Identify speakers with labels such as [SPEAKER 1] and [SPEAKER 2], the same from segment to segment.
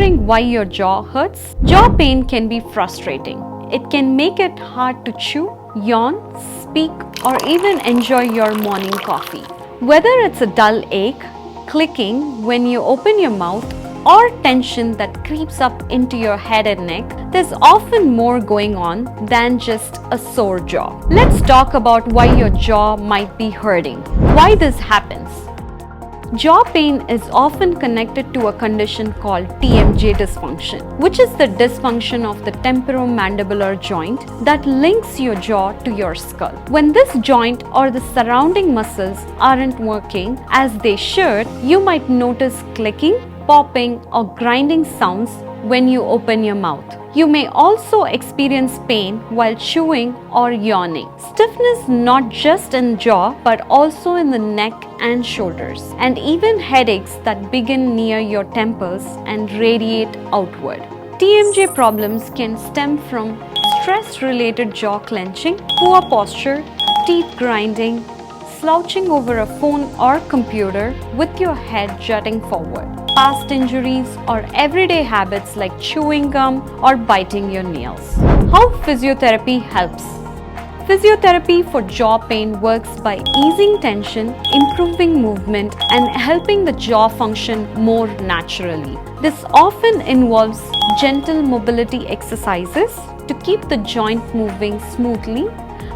[SPEAKER 1] wondering why your jaw hurts? Jaw pain can be frustrating. It can make it hard to chew, yawn, speak, or even enjoy your morning coffee. Whether it's a dull ache, clicking when you open your mouth, or tension that creeps up into your head and neck, there's often more going on than just a sore jaw. Let's talk about why your jaw might be hurting. Why this happens. Jaw pain is often connected to a condition called TMJ dysfunction, which is the dysfunction of the temporomandibular joint that links your jaw to your skull. When this joint or the surrounding muscles aren't working as they should, you might notice clicking, popping, or grinding sounds when you open your mouth. You may also experience pain while chewing or yawning. Stiffness not just in jaw but also in the neck and shoulders, and even headaches that begin near your temples and radiate outward. TMJ problems can stem from stress-related jaw clenching, poor posture, teeth grinding, slouching over a phone or computer with your head jutting forward, past injuries, or everyday habits like chewing gum or biting your nails. How physiotherapy helps. Physiotherapy for jaw pain works by easing tension, improving movement, and helping the jaw function more naturally. This often involves gentle mobility exercises to keep the joint moving smoothly,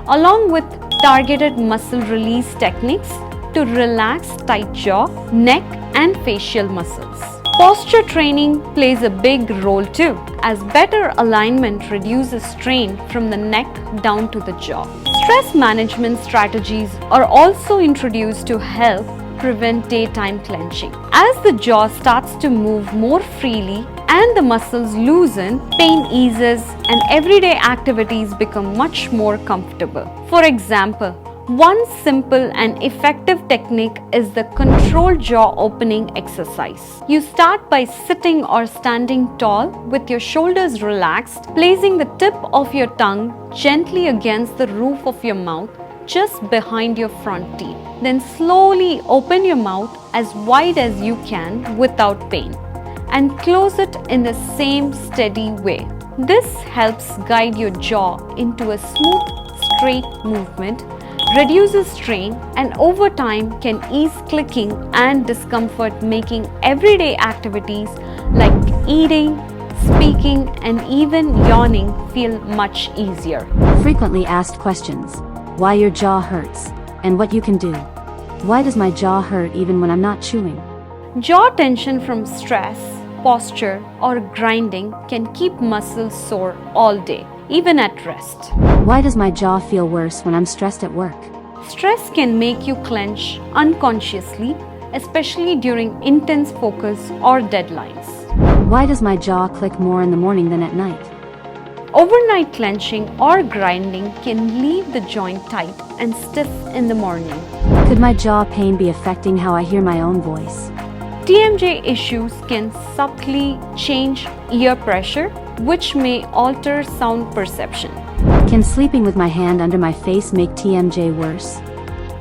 [SPEAKER 1] along with targeted muscle release techniques to relax tight jaw, neck, and facial muscles. Posture training plays a big role too, as better alignment reduces strain from the neck down to the jaw. Stress management strategies are also introduced to help prevent daytime clenching. As the jaw starts to move more freely and the muscles loosen, pain eases and everyday activities become much more comfortable. For example, one simple and effective technique is the controlled jaw opening exercise. You start by sitting or standing tall with your shoulders relaxed, placing the tip of your tongue gently against the roof of your mouth just behind your front teeth. Then slowly open your mouth as wide as you can without pain and close it in the same steady way. This helps guide your jaw into a smooth, straight movement, reduces strain, and over time can ease clicking and discomfort, making everyday activities like eating, speaking, and even yawning feel much easier.
[SPEAKER 2] Frequently asked questions. Why your jaw hurts, and what you can do. Why does my jaw hurt even when I'm not chewing?
[SPEAKER 1] Jaw tension from stress, posture, or grinding can keep muscles sore all day, even at rest.
[SPEAKER 2] Why does my jaw feel worse when I'm stressed at work?
[SPEAKER 1] Stress can make you clench unconsciously, especially during intense focus or deadlines.
[SPEAKER 2] Why does my jaw click more in the morning than at night?
[SPEAKER 1] Overnight clenching or grinding can leave the joint tight and stiff in the morning.
[SPEAKER 2] Could my jaw pain be affecting how I hear my own voice?
[SPEAKER 1] TMJ issues can subtly change ear pressure, which may alter sound perception.
[SPEAKER 2] Can sleeping with my hand under my face make TMJ worse?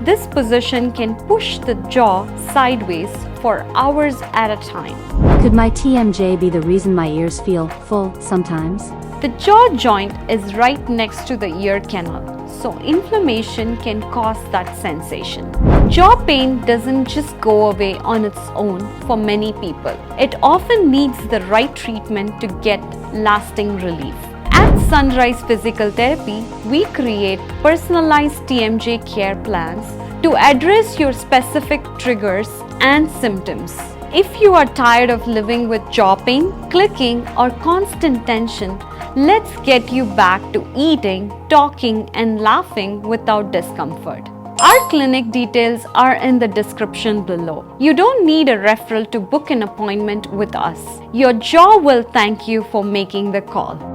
[SPEAKER 1] This position can push the jaw sideways for hours at a time.
[SPEAKER 2] Could my TMJ be the reason my ears feel full sometimes?
[SPEAKER 1] The jaw joint is right next to the ear canal, so inflammation can cause that sensation. Jaw pain doesn't just go away on its own for many people. It often needs the right treatment to get lasting relief. At Sunrise Physical Therapy, we create personalized TMJ care plans to address your specific triggers and symptoms. If you are tired of living with jaw pain, clicking, or constant tension, let's get you back to eating, talking, and laughing without discomfort. Our clinic details are in the description below. You don't need a referral to book an appointment with us. Your jaw will thank you for making the call.